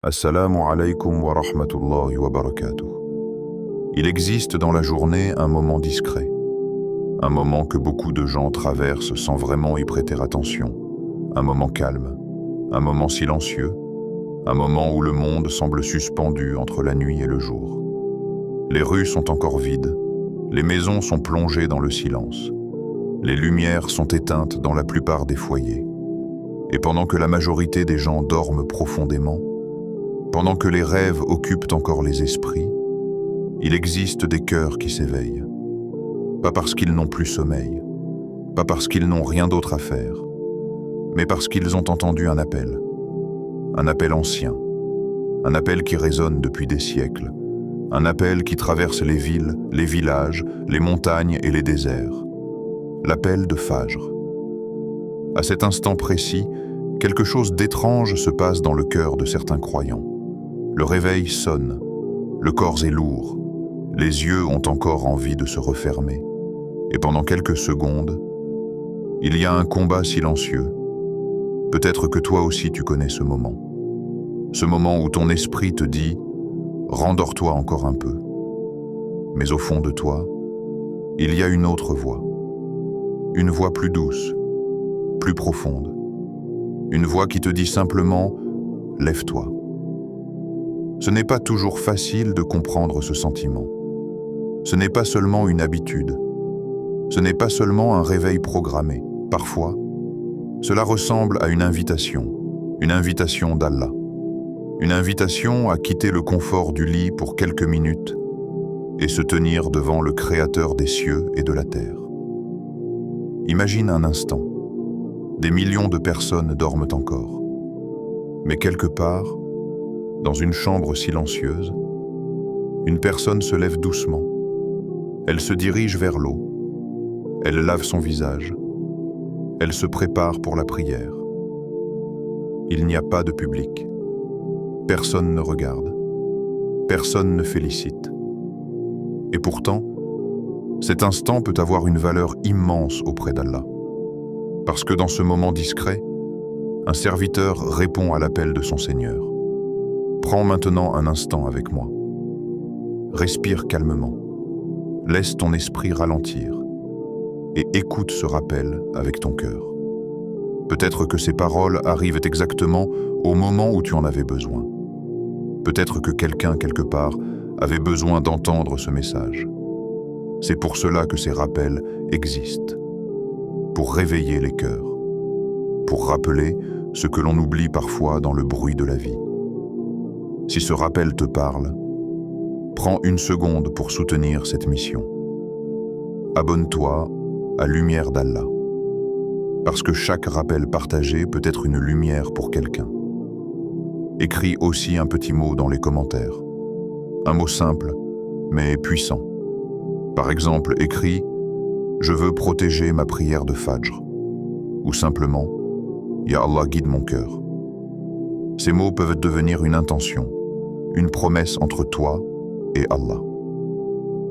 Assalamu alaikum wa rahmatullahi wa barakatuh. Il existe dans la journée un moment discret, un moment que beaucoup de gens traversent sans vraiment y prêter attention, un moment calme, un moment silencieux, un moment où le monde semble suspendu entre la nuit et le jour. Les rues sont encore vides, les maisons sont plongées dans le silence, les lumières sont éteintes dans la plupart des foyers. Et pendant que la majorité des gens dorment profondément, pendant que les rêves occupent encore les esprits, il existe des cœurs qui s'éveillent. Pas parce qu'ils n'ont plus sommeil, pas parce qu'ils n'ont rien d'autre à faire, mais parce qu'ils ont entendu un appel ancien, un appel qui résonne depuis des siècles, un appel qui traverse les villes, les villages, les montagnes et les déserts. L'appel de Fajr. À cet instant précis, quelque chose d'étrange se passe dans le cœur de certains croyants. Le réveil sonne, le corps est lourd, les yeux ont encore envie de se refermer, et pendant quelques secondes, il y a un combat silencieux. Peut-être que toi aussi tu connais ce moment où ton esprit te dit « Rendors-toi encore un peu ». Mais au fond de toi, il y a une autre voix, une voix plus douce, plus profonde, une voix qui te dit simplement « Lève-toi ». Ce n'est pas toujours facile de comprendre ce sentiment. Ce n'est pas seulement une habitude. Ce n'est pas seulement un réveil programmé. Parfois, cela ressemble à une invitation d'Allah. Une invitation à quitter le confort du lit pour quelques minutes et se tenir devant le Créateur des cieux et de la terre. Imagine un instant. Des millions de personnes dorment encore. Mais quelque part, dans une chambre silencieuse, une personne se lève doucement. Elle se dirige vers l'eau. Elle lave son visage. Elle se prépare pour la prière. Il n'y a pas de public. Personne ne regarde. Personne ne félicite. Et pourtant, cet instant peut avoir une valeur immense auprès d'Allah. Parce que dans ce moment discret, un serviteur répond à l'appel de son Seigneur. Prends maintenant un instant avec moi. Respire calmement. Laisse ton esprit ralentir et écoute ce rappel avec ton cœur. Peut-être que ces paroles arrivent exactement au moment où tu en avais besoin. Peut-être que quelqu'un, quelque part, avait besoin d'entendre ce message. C'est pour cela que ces rappels existent. Pour réveiller les cœurs. Pour rappeler ce que l'on oublie parfois dans le bruit de la vie. Si ce rappel te parle, prends une seconde pour soutenir cette mission. Abonne-toi à Lumière d'Allah, parce que chaque rappel partagé peut être une lumière pour quelqu'un. Écris aussi un petit mot dans les commentaires. Un mot simple, mais puissant. Par exemple, écris « Je veux protéger ma prière de Fajr » ou simplement « Ya Allah, guide mon cœur ». Ces mots peuvent devenir une intention, une promesse entre toi et Allah.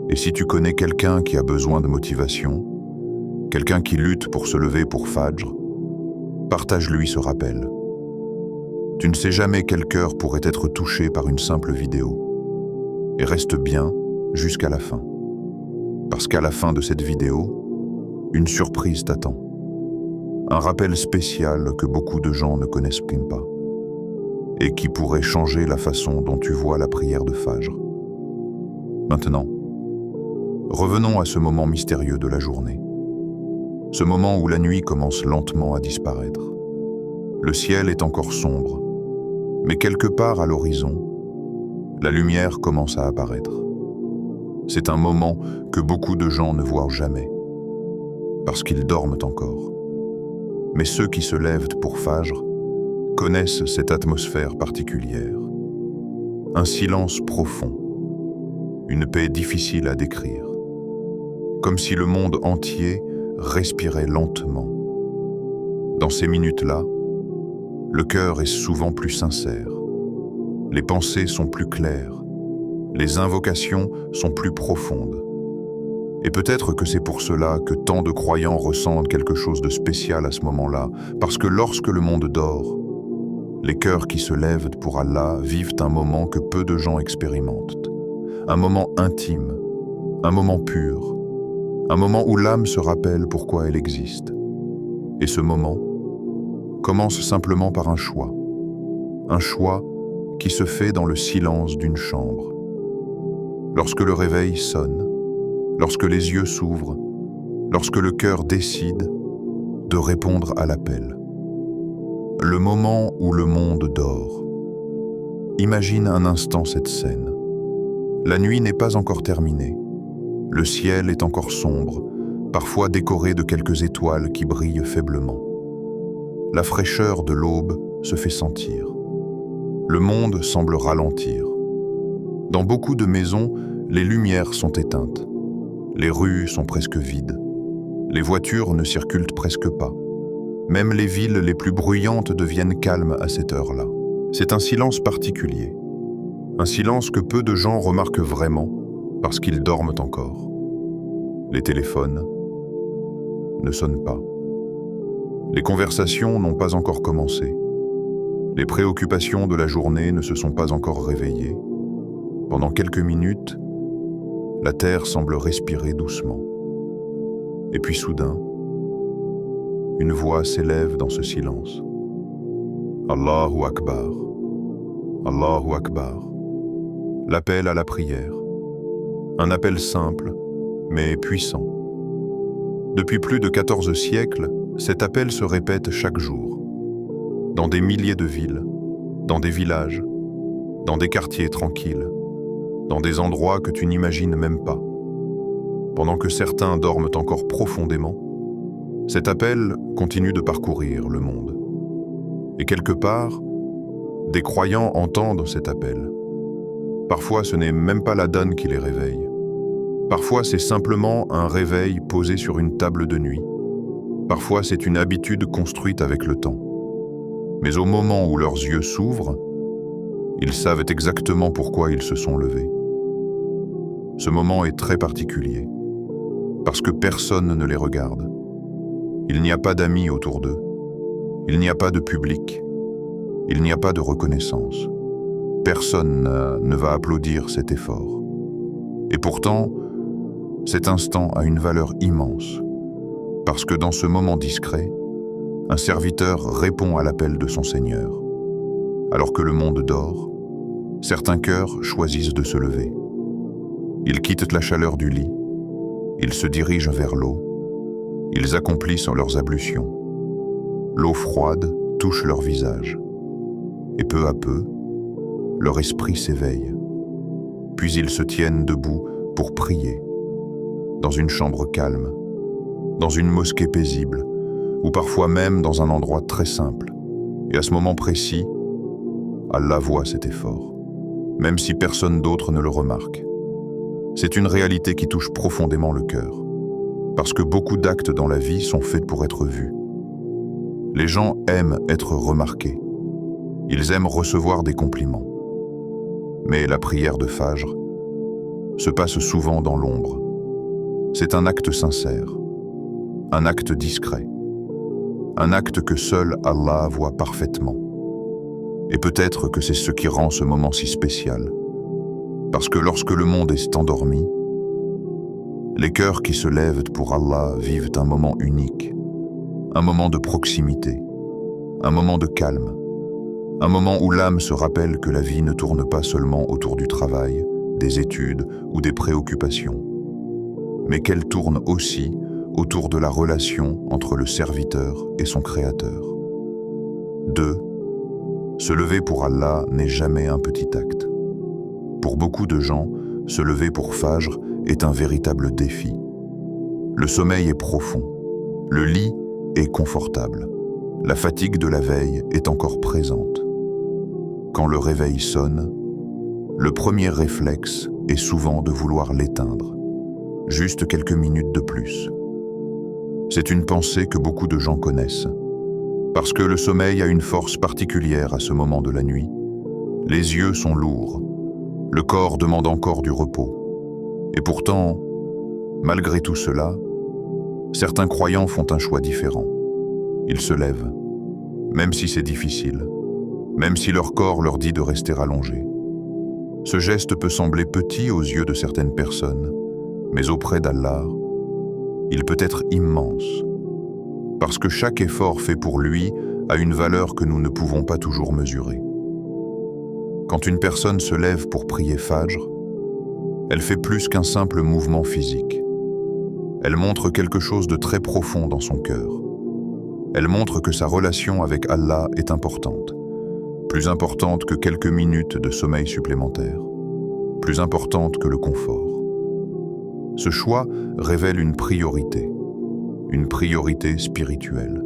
Et si tu connais quelqu'un qui a besoin de motivation, quelqu'un qui lutte pour se lever pour Fajr, partage-lui ce rappel. Tu ne sais jamais quel cœur pourrait être touché par une simple vidéo. Et reste bien jusqu'à la fin. Parce qu'à la fin de cette vidéo, une surprise t'attend. Un rappel spécial que beaucoup de gens ne connaissent même pas. Et qui pourrait changer la façon dont tu vois la prière de Fajr. Maintenant, revenons à ce moment mystérieux de la journée. Ce moment où la nuit commence lentement à disparaître. Le ciel est encore sombre, mais quelque part à l'horizon, la lumière commence à apparaître. C'est un moment que beaucoup de gens ne voient jamais, parce qu'ils dorment encore. Mais ceux qui se lèvent pour Fajr connaissent cette atmosphère particulière. Un silence profond, une paix difficile à décrire. Comme si le monde entier respirait lentement. Dans ces minutes-là, le cœur est souvent plus sincère. Les pensées sont plus claires. Les invocations sont plus profondes. Et peut-être que c'est pour cela que tant de croyants ressentent quelque chose de spécial à ce moment-là, parce que lorsque le monde dort, Les cœurs qui se lèvent pour Allah vivent un moment que peu de gens expérimentent. Un moment intime, un moment pur, un moment où l'âme se rappelle pourquoi elle existe. Et ce moment commence simplement par un choix qui se fait dans le silence d'une chambre. Lorsque le réveil sonne, lorsque les yeux s'ouvrent, lorsque le cœur décide de répondre à l'appel. Le moment où le monde dort. Imagine un instant cette scène. La nuit n'est pas encore terminée. Le ciel est encore sombre, parfois décoré de quelques étoiles qui brillent faiblement. La fraîcheur de l'aube se fait sentir. Le monde semble ralentir. Dans beaucoup de maisons, les lumières sont éteintes. Les rues sont presque vides. Les voitures ne circulent presque pas. Même les villes les plus bruyantes deviennent calmes à cette heure-là. C'est un silence particulier. Un silence que peu de gens remarquent vraiment parce qu'ils dorment encore. Les téléphones ne sonnent pas. Les conversations n'ont pas encore commencé. Les préoccupations de la journée ne se sont pas encore réveillées. Pendant quelques minutes, la terre semble respirer doucement. Et puis soudain, une voix s'élève dans ce silence. Allahu Akbar. Allahu Akbar. L'appel à la prière. Un appel simple, mais puissant. Depuis plus de 14 siècles, cet appel se répète chaque jour. Dans des milliers de villes, dans des villages, dans des quartiers tranquilles, dans des endroits que tu n'imagines même pas. Pendant que certains dorment encore profondément, cet appel continue de parcourir le monde. Et quelque part, des croyants entendent cet appel. Parfois, ce n'est même pas l'adhan qui les réveille. Parfois, c'est simplement un réveil posé sur une table de nuit. Parfois, c'est une habitude construite avec le temps. Mais au moment où leurs yeux s'ouvrent, ils savent exactement pourquoi ils se sont levés. Ce moment est très particulier, parce que personne ne les regarde. Il n'y a pas d'amis autour d'eux. Il n'y a pas de public. Il n'y a pas de reconnaissance. Personne ne va applaudir cet effort. Et pourtant, cet instant a une valeur immense, parce que dans ce moment discret, un serviteur répond à l'appel de son Seigneur. Alors que le monde dort, certains cœurs choisissent de se lever. Ils quittent la chaleur du lit, ils se dirigent vers l'eau, ils accomplissent leurs ablutions. L'eau froide touche leur visage, et peu à peu, leur esprit s'éveille. Puis ils se tiennent debout pour prier, dans une chambre calme, dans une mosquée paisible, ou parfois même dans un endroit très simple. Et à ce moment précis, Allah voit cet effort, même si personne d'autre ne le remarque. C'est une réalité qui touche profondément le cœur, parce que beaucoup d'actes dans la vie sont faits pour être vus. Les gens aiment être remarqués. Ils aiment recevoir des compliments. Mais la prière de Fajr se passe souvent dans l'ombre. C'est un acte sincère, un acte discret, un acte que seul Allah voit parfaitement. Et peut-être que c'est ce qui rend ce moment si spécial. Parce que lorsque le monde est endormi, les cœurs qui se lèvent pour Allah vivent un moment unique, un moment de proximité, un moment de calme, un moment où l'âme se rappelle que la vie ne tourne pas seulement autour du travail, des études ou des préoccupations, mais qu'elle tourne aussi autour de la relation entre le serviteur et son Créateur. 2. Se lever pour Allah n'est jamais un petit acte. Pour beaucoup de gens, se lever pour Fajr est un véritable défi. Le sommeil est profond, le lit est confortable, la fatigue de la veille est encore présente. Quand le réveil sonne, le premier réflexe est souvent de vouloir l'éteindre, juste quelques minutes de plus. C'est une pensée que beaucoup de gens connaissent, parce que le sommeil a une force particulière à ce moment de la nuit. Les yeux sont lourds, le corps demande encore du repos. Et pourtant, malgré tout cela, certains croyants font un choix différent. Ils se lèvent, même si c'est difficile, même si leur corps leur dit de rester allongé. Ce geste peut sembler petit aux yeux de certaines personnes, mais auprès d'Allah, il peut être immense, parce que chaque effort fait pour lui a une valeur que nous ne pouvons pas toujours mesurer. Quand une personne se lève pour prier Fajr, elle fait plus qu'un simple mouvement physique. Elle montre quelque chose de très profond dans son cœur. Elle montre que sa relation avec Allah est importante, plus importante que quelques minutes de sommeil supplémentaire, plus importante que le confort. Ce choix révèle une priorité spirituelle.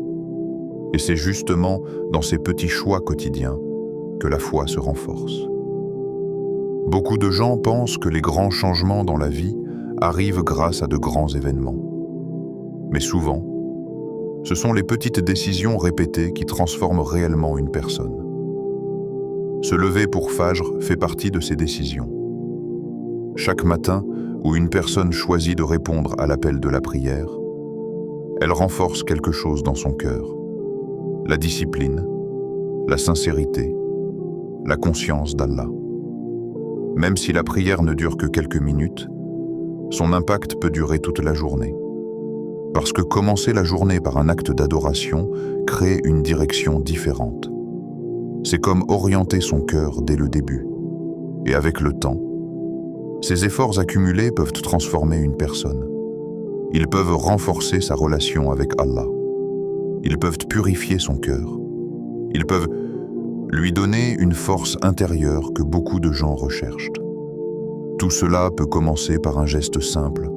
Et c'est justement dans ces petits choix quotidiens que la foi se renforce. Beaucoup de gens pensent que les grands changements dans la vie arrivent grâce à de grands événements. Mais souvent, ce sont les petites décisions répétées qui transforment réellement une personne. Se lever pour Fajr fait partie de ces décisions. Chaque matin où une personne choisit de répondre à l'appel de la prière, elle renforce quelque chose dans son cœur. La discipline, la sincérité, la conscience d'Allah. Même si la prière ne dure que quelques minutes, son impact peut durer toute la journée. Parce que commencer la journée par un acte d'adoration crée une direction différente. C'est comme orienter son cœur dès le début. Et avec le temps, ces efforts accumulés peuvent transformer une personne. Ils peuvent renforcer sa relation avec Allah. Ils peuvent purifier son cœur. Ils peuvent lui donner une force intérieure que beaucoup de gens recherchent. Tout cela peut commencer par un geste simple,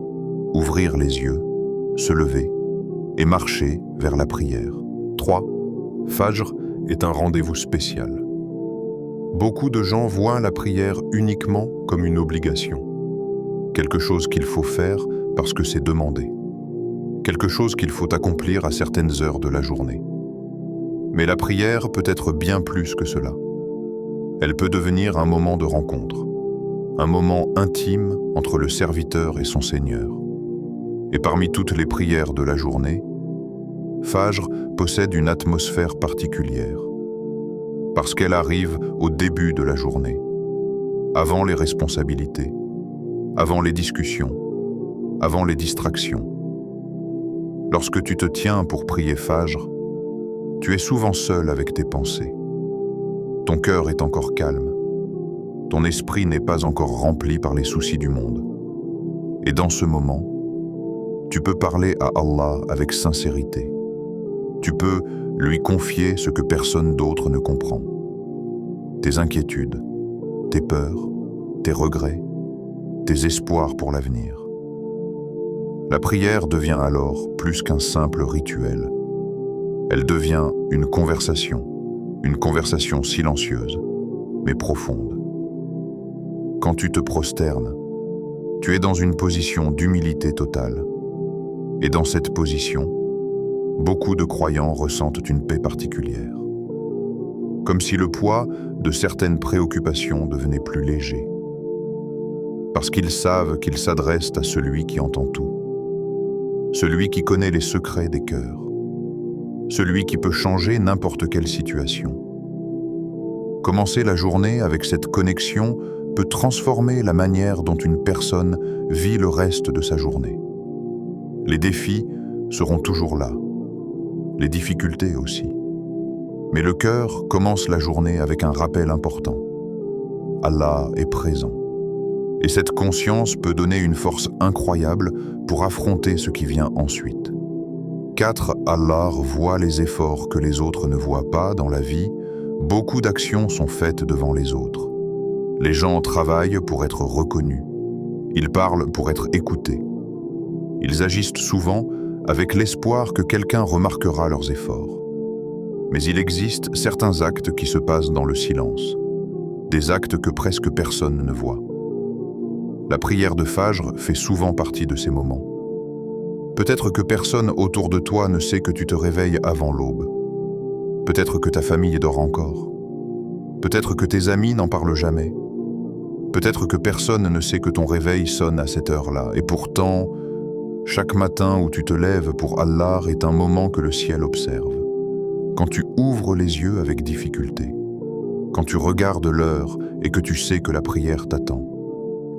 ouvrir les yeux, se lever et marcher vers la prière. 3. Fajr est un rendez-vous spécial. Beaucoup de gens voient la prière uniquement comme une obligation. Quelque chose qu'il faut faire parce que c'est demandé. Quelque chose qu'il faut accomplir à certaines heures de la journée. Mais la prière peut être bien plus que cela. Elle peut devenir un moment de rencontre, un moment intime entre le serviteur et son Seigneur. Et parmi toutes les prières de la journée, Fajr possède une atmosphère particulière, parce qu'elle arrive au début de la journée, avant les responsabilités, avant les discussions, avant les distractions. Lorsque tu te tiens pour prier Fajr, tu es souvent seul avec tes pensées. Ton cœur est encore calme. Ton esprit n'est pas encore rempli par les soucis du monde. Et dans ce moment, tu peux parler à Allah avec sincérité. Tu peux lui confier ce que personne d'autre ne comprend. Tes inquiétudes, tes peurs, tes regrets, tes espoirs pour l'avenir. La prière devient alors plus qu'un simple rituel. Elle devient une conversation silencieuse, mais profonde. Quand tu te prosternes, tu es dans une position d'humilité totale. Et dans cette position, beaucoup de croyants ressentent une paix particulière. Comme si le poids de certaines préoccupations devenait plus léger. Parce qu'ils savent qu'ils s'adressent à celui qui entend tout. Celui qui connaît les secrets des cœurs. Celui qui peut changer n'importe quelle situation. Commencer la journée avec cette connexion peut transformer la manière dont une personne vit le reste de sa journée. Les défis seront toujours là, les difficultés aussi. Mais le cœur commence la journée avec un rappel important. Allah est présent. Et cette conscience peut donner une force incroyable pour affronter ce qui vient ensuite. 4. Allah voit les efforts que les autres ne voient pas dans la vie. Beaucoup d'actions sont faites devant les autres. Les gens travaillent pour être reconnus. Ils parlent pour être écoutés. Ils agissent souvent avec l'espoir que quelqu'un remarquera leurs efforts. Mais il existe certains actes qui se passent dans le silence, des actes que presque personne ne voit. La prière de Fajr fait souvent partie de ces moments. Peut-être que personne autour de toi ne sait que tu te réveilles avant l'aube. Peut-être que ta famille dort encore. Peut-être que tes amis n'en parlent jamais. Peut-être que personne ne sait que ton réveil sonne à cette heure-là. Et pourtant, chaque matin où tu te lèves pour Allah est un moment que le ciel observe. Quand tu ouvres les yeux avec difficulté. Quand tu regardes l'heure et que tu sais que la prière t'attend.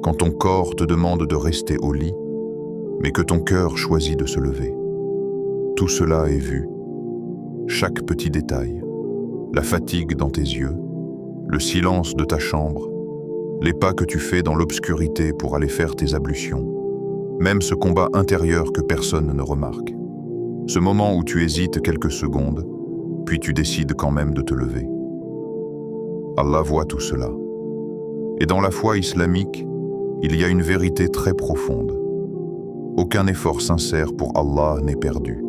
Quand ton corps te demande de rester au lit, mais que ton cœur choisit de se lever. Tout cela est vu. Chaque petit détail. La fatigue dans tes yeux, le silence de ta chambre, les pas que tu fais dans l'obscurité pour aller faire tes ablutions, même ce combat intérieur que personne ne remarque. Ce moment où tu hésites quelques secondes, puis tu décides quand même de te lever. Allah voit tout cela. Et dans la foi islamique, il y a une vérité très profonde. Aucun effort sincère pour Allah n'est perdu.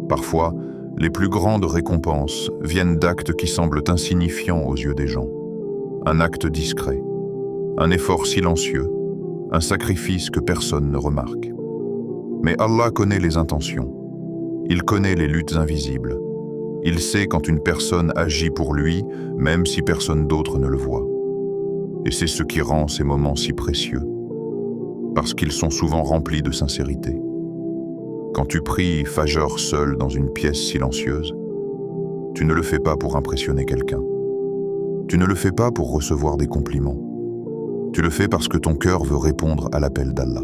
Parfois, les plus grandes récompenses viennent d'actes qui semblent insignifiants aux yeux des gens. Un acte discret, un effort silencieux, un sacrifice que personne ne remarque. Mais Allah connaît les intentions. Il connaît les luttes invisibles. Il sait quand une personne agit pour lui, même si personne d'autre ne le voit. Et c'est ce qui rend ces moments si précieux, parce qu'ils sont souvent remplis de sincérité. Quand tu pries Fajr seul dans une pièce silencieuse, tu ne le fais pas pour impressionner quelqu'un. Tu ne le fais pas pour recevoir des compliments. Tu le fais parce que ton cœur veut répondre à l'appel d'Allah.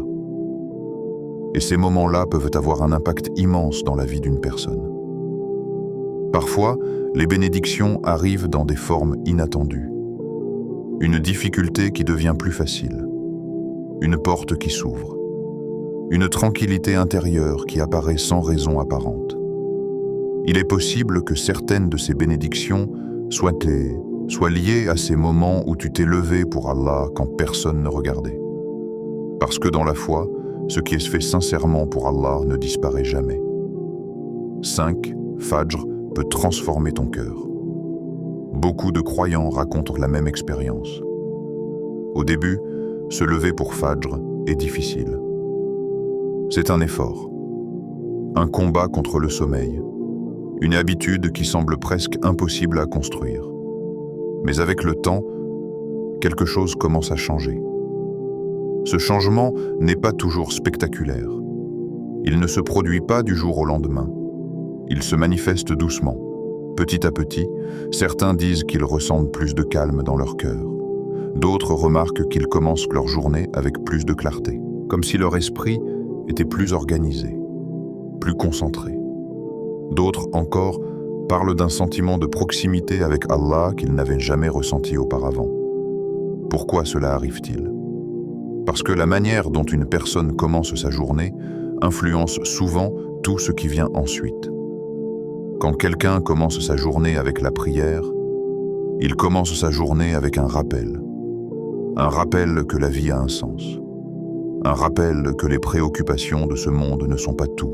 Et ces moments-là peuvent avoir un impact immense dans la vie d'une personne. Parfois, les bénédictions arrivent dans des formes inattendues. Une difficulté qui devient plus facile. Une porte qui s'ouvre. Une tranquillité intérieure qui apparaît sans raison apparente. Il est possible que certaines de ces bénédictions soient liées à ces moments où tu t'es levé pour Allah quand personne ne regardait. Parce que dans la foi, ce qui est fait sincèrement pour Allah ne disparaît jamais. 5. Fajr peut transformer ton cœur. Beaucoup de croyants racontent la même expérience. Au début, se lever pour Fajr est difficile. C'est un effort, un combat contre le sommeil, une habitude qui semble presque impossible à construire. Mais avec le temps, quelque chose commence à changer. Ce changement n'est pas toujours spectaculaire. Il ne se produit pas du jour au lendemain. Il se manifeste doucement. Petit à petit, certains disent qu'ils ressentent plus de calme dans leur cœur. D'autres remarquent qu'ils commencent leur journée avec plus de clarté, comme si leur esprit était plus organisé, plus concentré. D'autres encore parlent d'un sentiment de proximité avec Allah qu'ils n'avaient jamais ressenti auparavant. Pourquoi cela arrive-t-il? Parce que la manière dont une personne commence sa journée influence souvent tout ce qui vient ensuite. Quand quelqu'un commence sa journée avec la prière, il commence sa journée avec un rappel que la vie a un sens. Un rappel que les préoccupations de ce monde ne sont pas tout.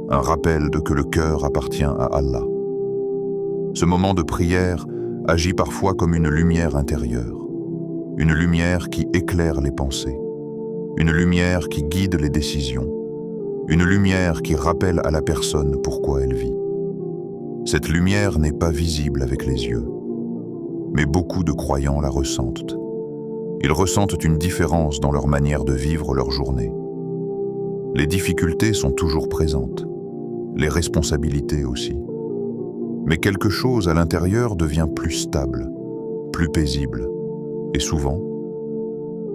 Un rappel que le cœur appartient à Allah. Ce moment de prière agit parfois comme une lumière intérieure. Une lumière qui éclaire les pensées. Une lumière qui guide les décisions. Une lumière qui rappelle à la personne pourquoi elle vit. Cette lumière n'est pas visible avec les yeux, mais beaucoup de croyants la ressentent. Ils ressentent une différence dans leur manière de vivre leur journée. Les difficultés sont toujours présentes, les responsabilités aussi. Mais quelque chose à l'intérieur devient plus stable, plus paisible. Et souvent,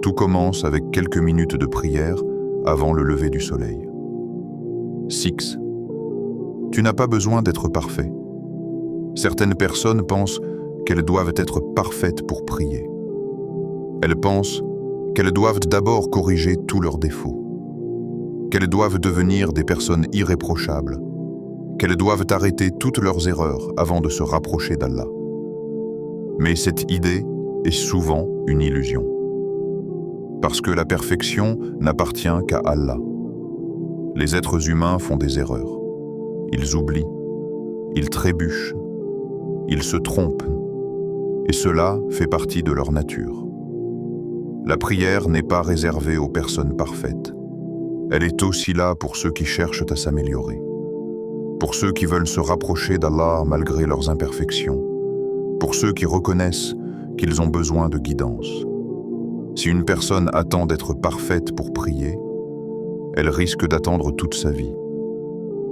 tout commence avec quelques minutes de prière avant le lever du soleil. 6. Tu n'as pas besoin d'être parfait. Certaines personnes pensent qu'elles doivent être parfaites pour prier. Elles pensent qu'elles doivent d'abord corriger tous leurs défauts, qu'elles doivent devenir des personnes irréprochables, qu'elles doivent arrêter toutes leurs erreurs avant de se rapprocher d'Allah. Mais cette idée est souvent une illusion, parce que la perfection n'appartient qu'à Allah. Les êtres humains font des erreurs. Ils oublient, ils trébuchent, ils se trompent, et cela fait partie de leur nature. La prière n'est pas réservée aux personnes parfaites. Elle est aussi là pour ceux qui cherchent à s'améliorer, pour ceux qui veulent se rapprocher d'Allah malgré leurs imperfections, pour ceux qui reconnaissent qu'ils ont besoin de guidance. Si une personne attend d'être parfaite pour prier, elle risque d'attendre toute sa vie.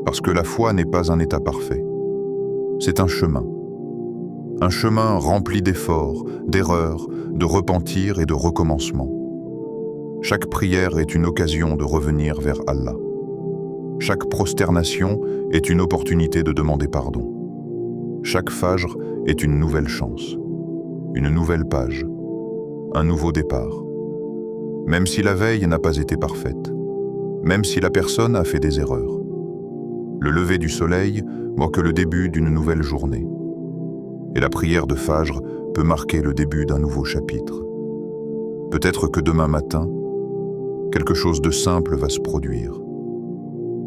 Parce que la foi n'est pas un état parfait. C'est un chemin. Un chemin rempli d'efforts, d'erreurs, de repentir et de recommencement. Chaque prière est une occasion de revenir vers Allah. Chaque prosternation est une opportunité de demander pardon. Chaque fajr est une nouvelle chance, une nouvelle page, un nouveau départ. Même si la veille n'a pas été parfaite, même si la personne a fait des erreurs. Le lever du soleil marque le début d'une nouvelle journée. Et la prière de Fajr peut marquer le début d'un nouveau chapitre. Peut-être que demain matin, quelque chose de simple va se produire.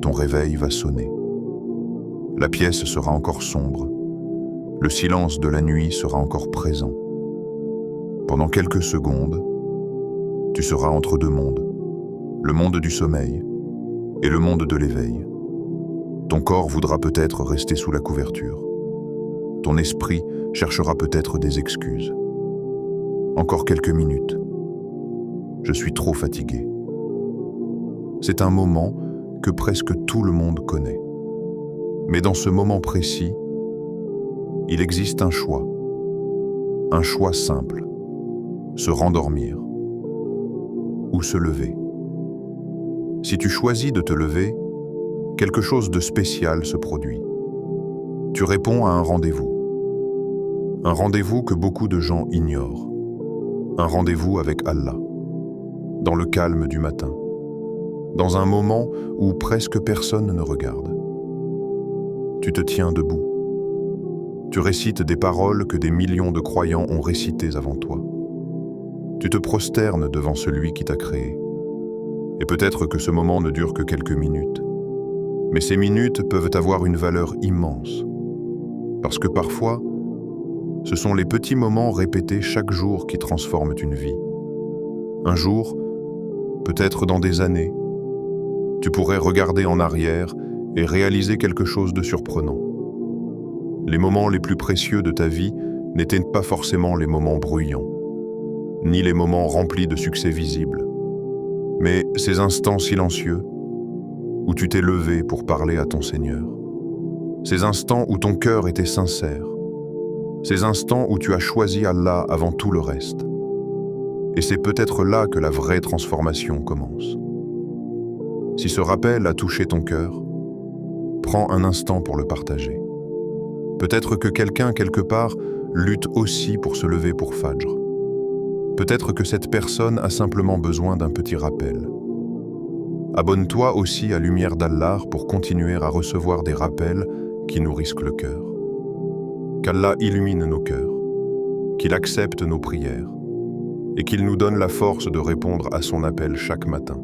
Ton réveil va sonner. La pièce sera encore sombre. Le silence de la nuit sera encore présent. Pendant quelques secondes, tu seras entre deux mondes, le monde du sommeil et le monde de l'éveil. Ton corps voudra peut-être rester sous la couverture. Ton esprit cherchera peut-être des excuses. Encore quelques minutes. Je suis trop fatigué. C'est un moment que presque tout le monde connaît. Mais dans ce moment précis, il existe un choix simple, se rendormir ou se lever. Si tu choisis de te lever, quelque chose de spécial se produit. Tu réponds à un rendez-vous que beaucoup de gens ignorent, un rendez-vous avec Allah, dans le calme du matin, dans un moment où presque personne ne regarde. Tu te tiens debout. Tu récites des paroles que des millions de croyants ont récitées avant toi. Tu te prosternes devant celui qui t'a créé. Et peut-être que ce moment ne dure que quelques minutes. Mais ces minutes peuvent avoir une valeur immense. Parce que parfois, ce sont les petits moments répétés chaque jour qui transforment une vie. Un jour, peut-être dans des années, tu pourrais regarder en arrière et réaliser quelque chose de surprenant. Les moments les plus précieux de ta vie n'étaient pas forcément les moments bruyants, ni les moments remplis de succès visibles, mais ces instants silencieux où tu t'es levé pour parler à ton Seigneur, ces instants où ton cœur était sincère, ces instants où tu as choisi Allah avant tout le reste. Et c'est peut-être là que la vraie transformation commence. Si ce rappel a touché ton cœur, prends un instant pour le partager. Peut-être que quelqu'un quelque part lutte aussi pour se lever pour Fajr. Peut-être que cette personne a simplement besoin d'un petit rappel. Abonne-toi aussi à Lumière d'Allah pour continuer à recevoir des rappels qui nourrissent le cœur. Qu'Allah illumine nos cœurs, qu'il accepte nos prières et qu'il nous donne la force de répondre à son appel chaque matin.